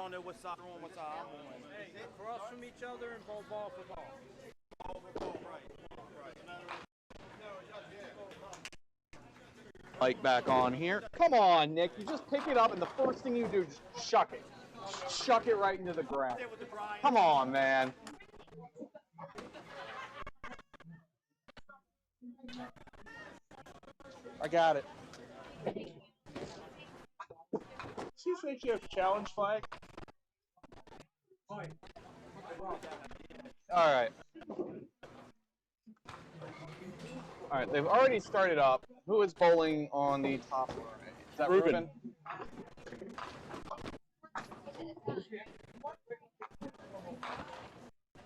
don't know what side I'm on, what side I'm on. Hey, across from each other and ball for ball. Ball for ball, right. Light back on here. Come on, Nick. You just pick it up, and the first thing you do is just chuck it. Chuck it right into the ground. Come on, man. I got it. See if you have a challenge flag. All right. All right, they've already started up. Who is bowling on the top right? Is that Rubin?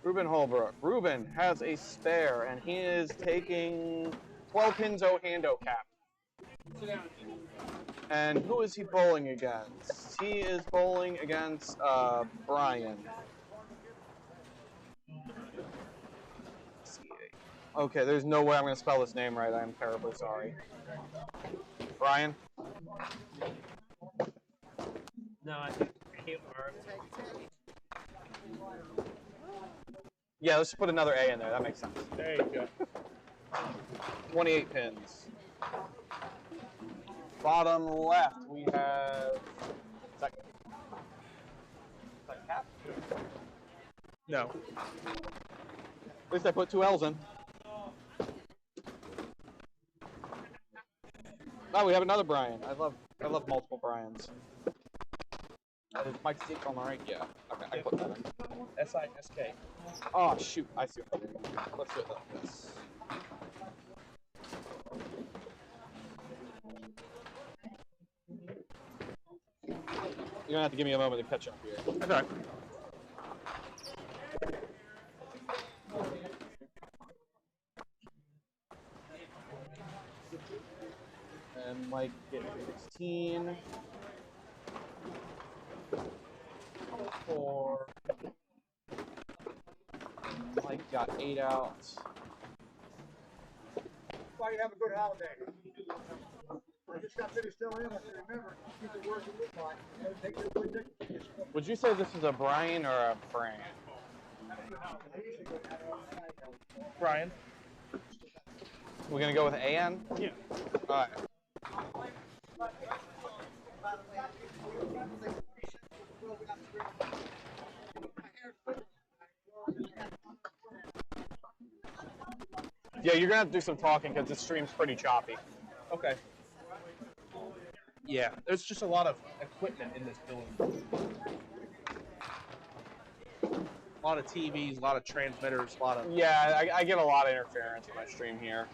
Rubin Holbrook. Rubin has a spare, and he is taking 12 pins O-hando cap. And who is he bowling against? He is bowling against Bryan. Okay, there's no way I'm going to spell this name right. I am terribly sorry. Bryan? No, I think it works. Yeah, let's put another A in there. That makes sense. There you go. 28 pins. Bottom left, we have... Is that cap? No. At least I put 2 L's in. Oh, we have another Bryan. I love multiple Bryans. Is Mike Sisk on the right? Yeah. Okay, I put that in. S-I-S-K. Oh, shoot. I see what I'm doing. Let's do it like this. You're gonna have to give me a moment to catch up here. Okay. And Mike get 16. 4. Mike got 8 out. Why you have a good holiday? I just got finished filling in. I said, remember, keep it working with Mike. Would you say this is a Bryan or a Bryan? Bryan. We're gonna go with AN? Yeah. All right. Yeah, you're gonna have to do some talking because this stream's pretty choppy. Okay. Yeah, there's just a lot of equipment in this building. A lot of TVs, a lot of transmitters, a lot of... Yeah, I get a lot of interference in my stream here.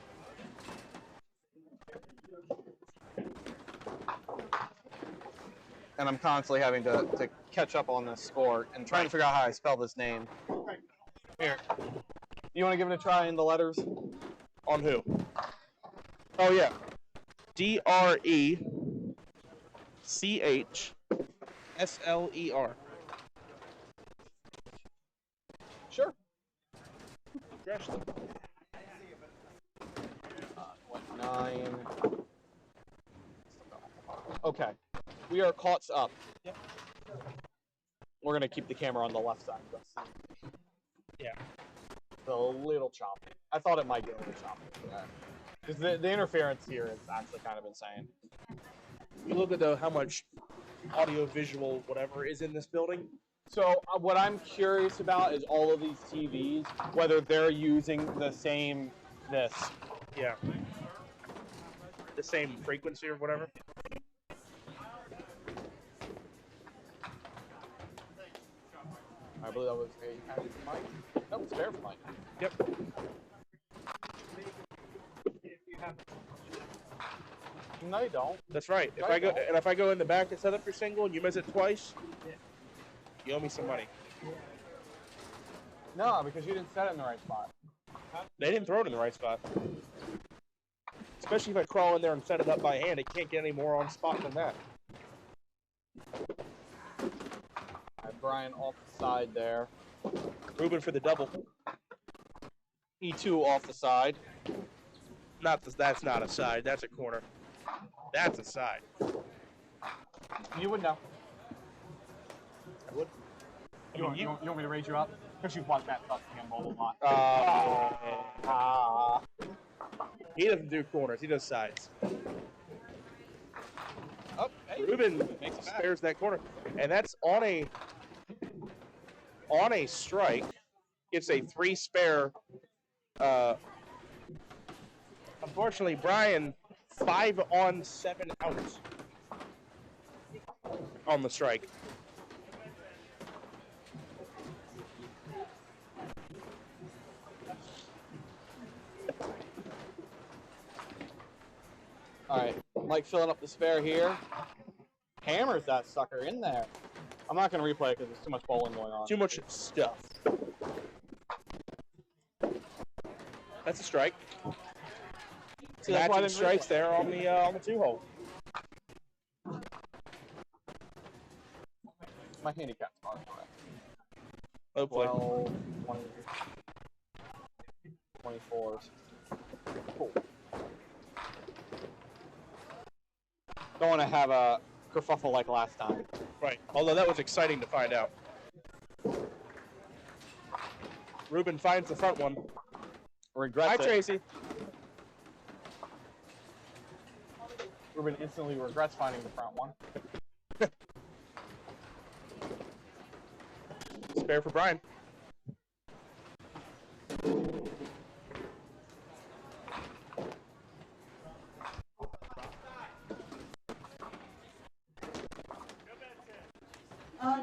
And I'm constantly having to catch up on this sport and trying to figure out how I spell this name. Here. You want to give it a try in the letters? On who? Oh, yeah. Drechsler. Sure. Drechsler. 9. Okay. We are caught up. Yep. We're going to keep the camera on the left side. Yeah. It's a little choppy. I thought it might get a little choppy. Because the interference here is actually kind of insane. You look at how much audio, visual, whatever is in this building. So what I'm curious about is all of these TVs, whether they're using the same this. Yeah. The same frequency or whatever. I believe that was a package for Mike. That was fair for Mike. Yep. No, you don't. That's right. If I go in the back to set up your single and you miss it twice, you owe me some money. No, because you didn't set it in the right spot. They didn't throw it in the right spot. Especially if I crawl in there and set it up by hand, it can't get any more on spot than that. Bryan off the side there. Rubin for the double. E2 off the side. That's not a side. That's a corner. That's a side. You would know. would. You want me to raise you up? Because you've watched that Duckpin bowl a lot. He doesn't do corners. He does sides. Oh, hey, Rubin spares that corner, and that's on a strike. It's a 3 spare. Unfortunately, Bryan 5 on 7 outs on the strike. All right, Mike filling up the spare here. Hammers that sucker in there. I'm not going to replay it because there's too much bowling going on. Too much stuff. That's a strike. See, that's why I Matching didn't strikes replay. there on the 2-hole. My handicap's on. Hopefully. 12, 20, 24s. Cool. Don't want to have a kerfuffle like last time. Right. Although that was exciting to find out. Rubin finds the front one. Regrets Hi, it. Tracy. Rubin instantly regrets finding the front one. Spare for Bryan.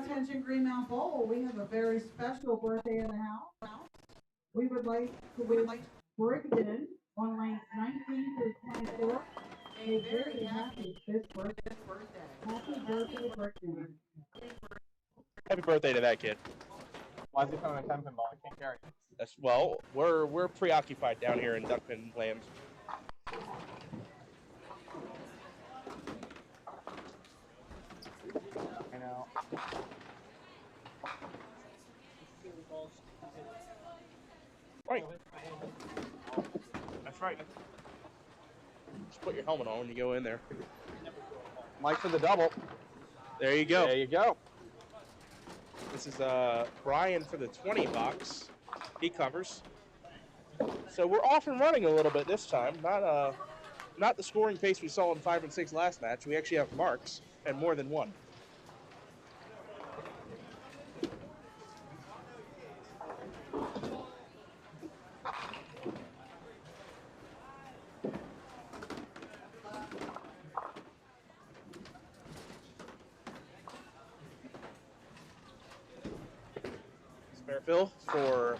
Attention Greenmount Bowl, we have a very special birthday in the house. We would like Brigden on lanes 19 through 24 a very happy 5th birthday. Happy birthday, Brigden. Happy birthday to that kid. Why is he throwing a 10-pin ball? I can't carry it. That's, well, we're preoccupied down here in Duckpin land. I know. Right. That's right. Just put your helmet on when you go in there. Mike for the double. There you go. There you go. This is Bryan for the 20 box. He covers. So we're off and running a little bit this time. Not the scoring pace we saw in 5 and 6 last match. We actually have marks and more than one. Spare fill for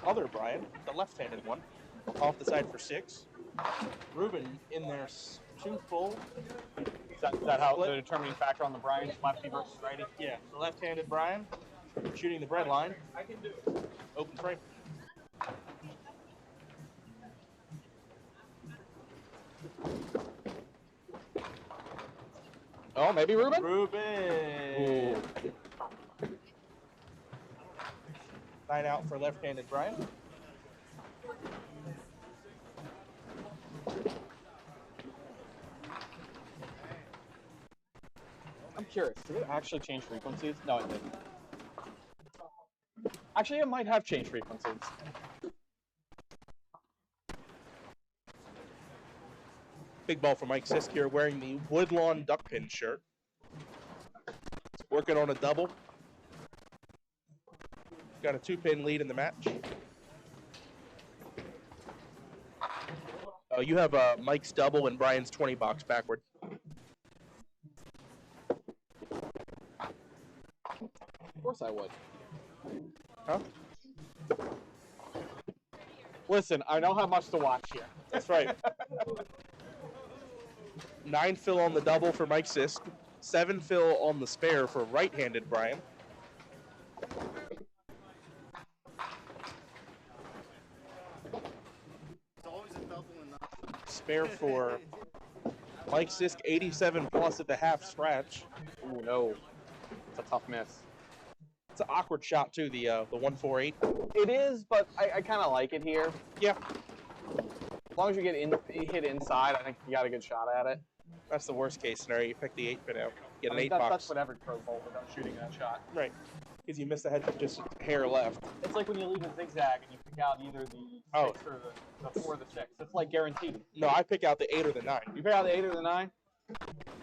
other Bryan, the left-handed one, off the side for 6. Rubin in there 2 full. Is that how the determining factor on the Bryan lefty versus righty? Yeah, the left-handed Bryan shooting the bread line. I can do it. Open frame. Oh, maybe Rubin? Rubin. 9 out for left-handed Bryan. I'm curious. Did it actually change frequencies? No, it didn't. Actually, it might have changed frequencies. Big ball for Mike Sisk here, wearing the Woodlawn Duckpin shirt. Working on a double. Got a 2-pin lead in the match. Oh, you have Mike's double and Bryan's 20 box backward. Of course I would. Huh? Listen, I don't have much to watch here. That's right. 9 fill on the double for Mike Sisk. 7 fill on the spare for right-handed Bryan. Spare for Mike Sisk, 87 plus at the half scratch. Ooh, no. It's a tough miss. It's an awkward shot too, the 148. It is, but I kind of like it here. Yeah, As long as you get hit inside, I think you got a good shot at it. that's the worst case scenario. You pick the 8-pin out. get an I mean, 8 that's box. what every pro bowler does, shooting that shot. Right. Because you miss the head just hair left. It's like when you leave a zigzag and you pick out either the 6 or the 4 or the 6. It's like guaranteed. No, I pick out the 8 or the 9. You pick out the 8 or the 9?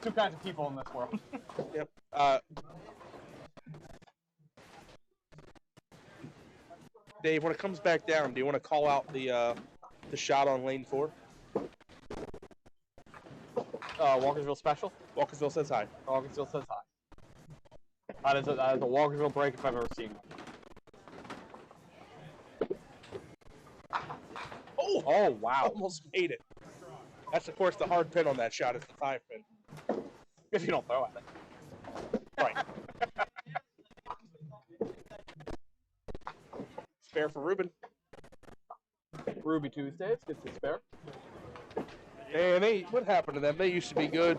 2 kinds of people in this world. Yep. Dave, when it comes back down, do you want to call out the shot on lane 4? Walkersville special? Walkersville says hi. Walkersville says hi. That is a Walkersville break if I've ever seen one. Oh, wow. Almost made it. That's, of course, the hard pin on that shot is the 5 pin. If you don't throw at it. Right. Spare for Rubin. Ruby Tuesdays gets the spare. And what happened to them? They used to be good.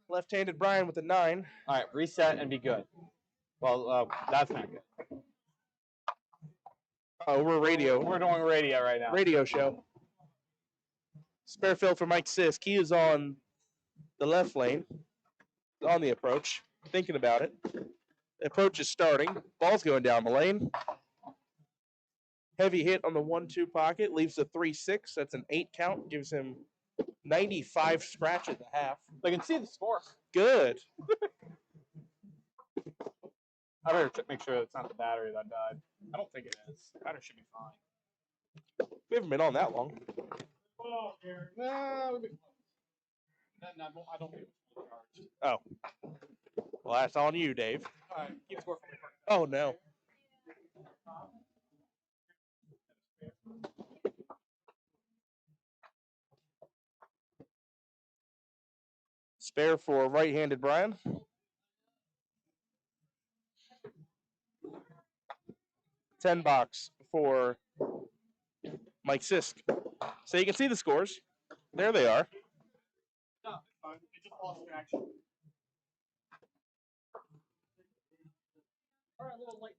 Left-handed Bryan with the 9. All right, reset and be good. Well, that's not good. Oh, we're radio. We're doing radio right now. Radio show. Spare fill for Mike Sisk. He is on the left lane, on the approach, thinking about it. The approach is starting. Ball's going down the lane. Heavy hit on the 1-2 pocket, leaves a 3-6. That's an 8 count, gives him 95 scratch at the half. They can see the score. Good. I better make sure it's not the battery that died. I don't think it is. The battery should be fine. We haven't been on that long. Nah, I don't think it's fully charged. Oh. Well, that's on you, Dave. All right, keep score for me. Oh, no. Spare for right-handed Bryan. $10 for Mike Sisk. So you can see the scores. There they are. No, it's fine. It just lost traction. All right, a little late.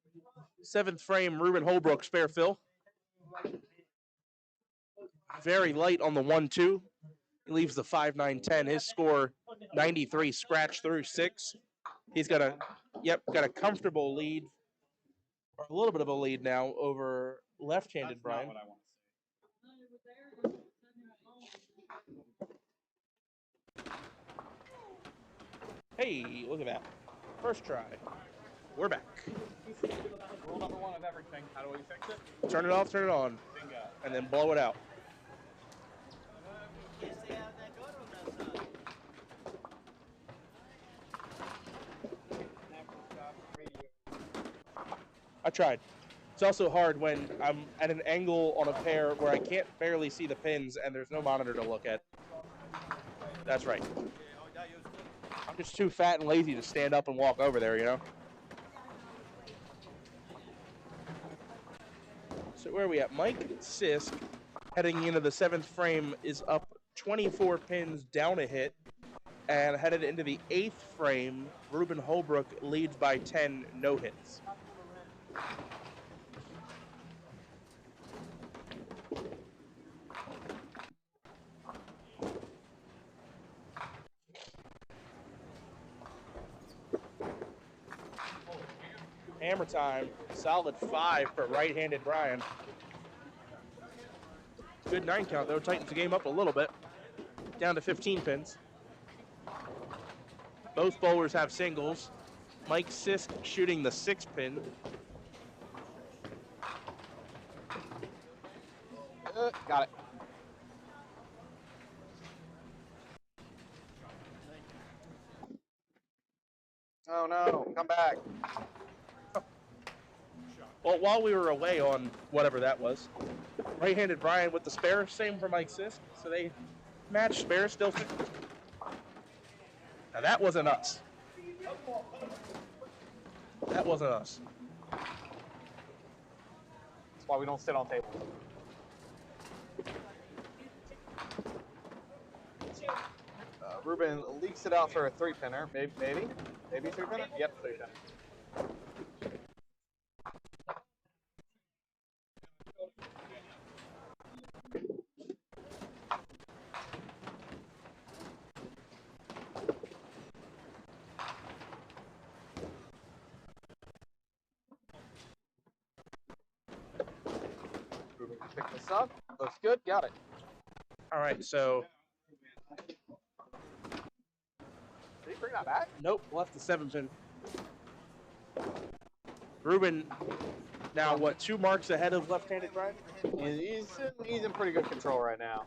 7th frame, Rubin Holbrook, spare fill. Very light on the 1-2. He leaves the 5-9-10. His score, 93, scratch through 6. He's got a comfortable lead, or a little bit of a lead now over left-handed Bryan. What I want to Hey, look at that. First try. We're back. Rule number 1 of everything. How do we fix it? Turn it off, turn it on, Bingo. and then blow it out. I tried. It's also hard when I'm at an angle on a pair where I can't barely see the pins and there's no monitor to look at. That's right. I'm just too fat and lazy to stand up and walk over there, you know? So where are we at? Mike Sisk, heading into the 7th frame, is up 24 pins down a hit. And headed into the 8th frame, Rubin Holbrook leads by 10, no hits. Hammer time, solid 5 for right-handed Bryan. Good 9 count though, tightens the game up a little bit. Down to 15 pins. Both bowlers have singles. Mike Sisk shooting the 6 pin. Got it. Oh no, come back. Well, while we were away on whatever that was, right-handed Bryan with the spare, same for Mike Sisk. So they match spare, still 50. Now that wasn't us. That wasn't us. That's why we don't sit on tables. Rubin leaks it out for a 3-pinner. Maybe 3-pinner? Yep, 3-pinner. Pick this up. Looks good. Got it. All right, so Did he bring that back? nope, left the 7-pin. Rubin now what, 2 marks ahead of left-handed Bryan? He's in pretty good control right now.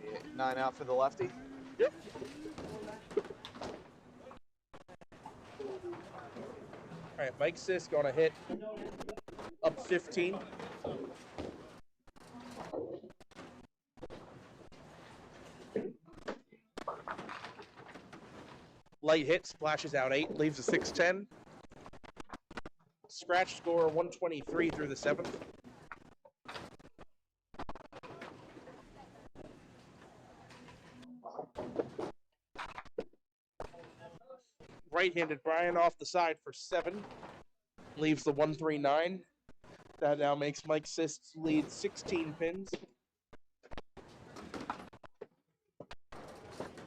Yeah, 9 out for the lefty. Yep. All right, Mike Sisk on a hit, up 15. Light hit, splashes out 8, leaves a 6-10. Scratch score 123 through the 7th. Right-handed Bryan off the side for 7, leaves the 139. That now makes Mike Sisk's lead 16 pins.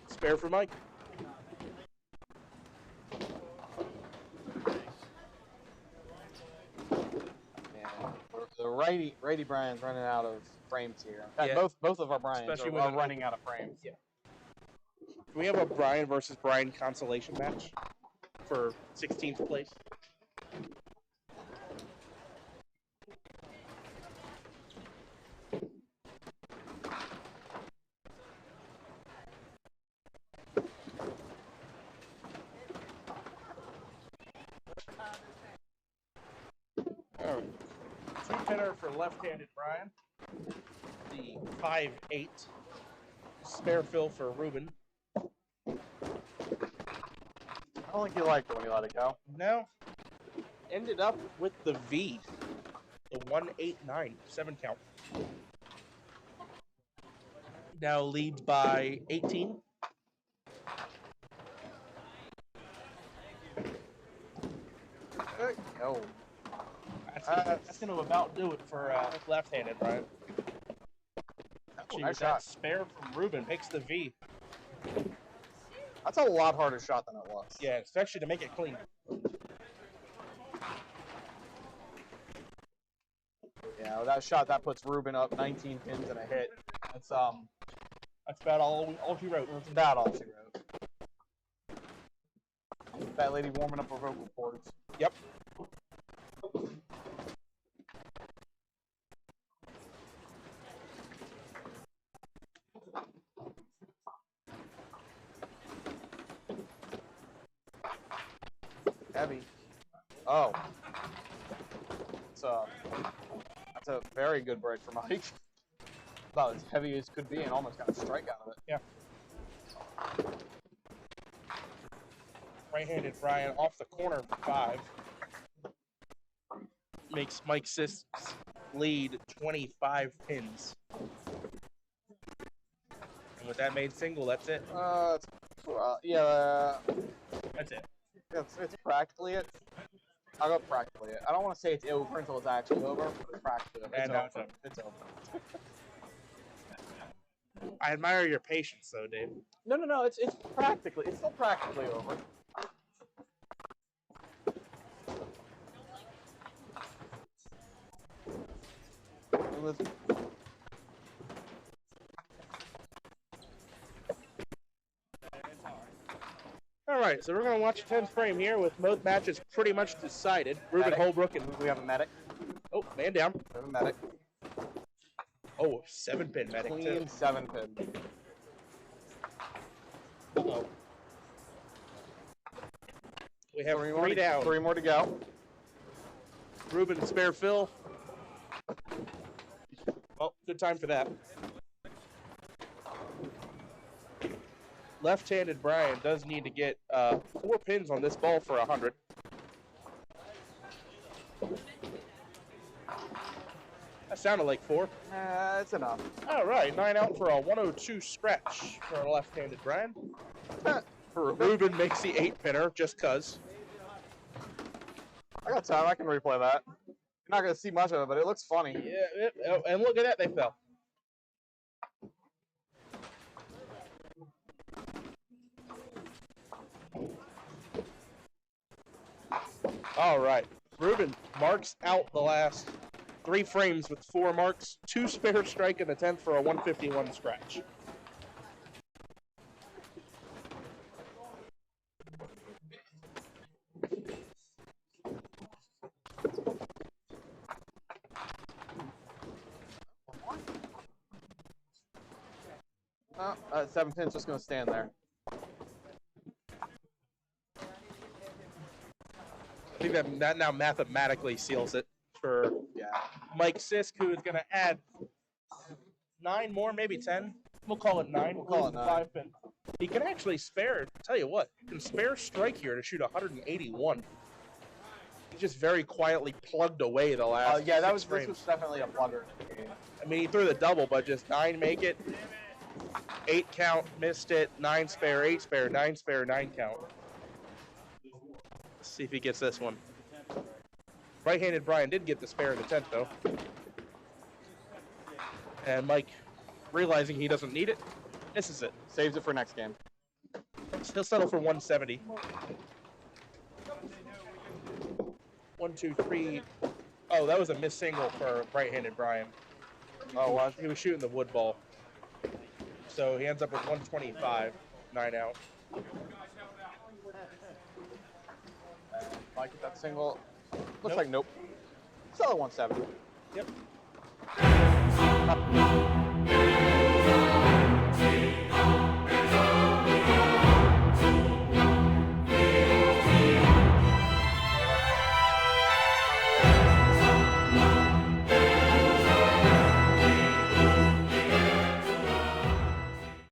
Spare for Mike. The righty Bryan's running out of frames here. In fact, Yeah. both of our Bryans Especially are with an running out of frames. Yeah. Can we have a Bryan versus Bryan consolation match for 16th place? All right. 2-pinner for left-handed Bryan. The 5-8. Spare fill for Rubin. I don't think you liked it when you let it go. No. Ended up with the V. The 189, 7 count. Now leads by 18. Oh. That's going to about do it for left-handed, Bryan. Actually, nice with that shot. spare from Rubin makes the V. That's a lot harder shot than it was. Yeah, especially to make it clean. Yeah, with that shot, that puts Rubin up 19 pins and a hit. That's about all she wrote. that's about all she wrote. That lady warming up her vocal cords. Yep. Heavy. Oh. That's a very good break for Mike. About as heavy as could be and almost got a strike out of it. Yeah. Right-handed Bryan off the corner for 5. Makes Mike Sisk's lead 25 pins. And with that made single, that's it. Yeah. That's it. It's practically it. I'll go practically it. I don't want to say it's over until it's actually over, but it's practically over. And It's over. It's over. I admire your patience, though, Dave. No. It's still practically over. All right, so we're going to watch 10th frame here with both matches pretty much decided. Rubin Medic. Holbrook and... We have a medic. Oh, man down. We have a medic. Oh, 7-pin medic, Clean too. 7-pin. Uh-oh. We have 3 to, down. 3 more to go. Rubin spare fill. Well, good time for that. Left-handed Bryan does need to get 4 pins on this ball for 100. That sounded like 4. It's enough. All right, 9 out for a 102 scratch for a left-handed Bryan. Rubin makes the 8-pinner just cuz. I got time. I can replay that. You're not going to see much of it, but it looks funny. Yeah, and look at that, they fell. All right. Rubin marks out the last 3 frames with 4 marks, 2 spare strike in the 10th for a 151 scratch. Oh, 7 pin's just going to stand there. I think that now mathematically seals it for Mike Sisk, who is going to add 9 more, maybe 10. We'll call it 9. We'll call it 9. 5 pin. He can actually spare, tell you what, he can spare strike here to shoot 181. He just very quietly plugged away the last Yeah, this was definitely a plugger. I mean, he threw the double, but just 9 make it. 8 count, missed it. 9 spare, 8 spare, 9 spare, 9 count. Let's see if he gets this one. Right-handed Bryan did get the spare in the 10th, though. And Mike, realizing he doesn't need it, misses it. Saves it for next game. He'll settle for 170. 1, 2, 3. Oh, that was a missed single for right-handed Bryan. Oh, well, he was shooting the wood ball. So he ends up with 125, 9 out. Mike get that single. Looks like nope. Still at 170. Yep.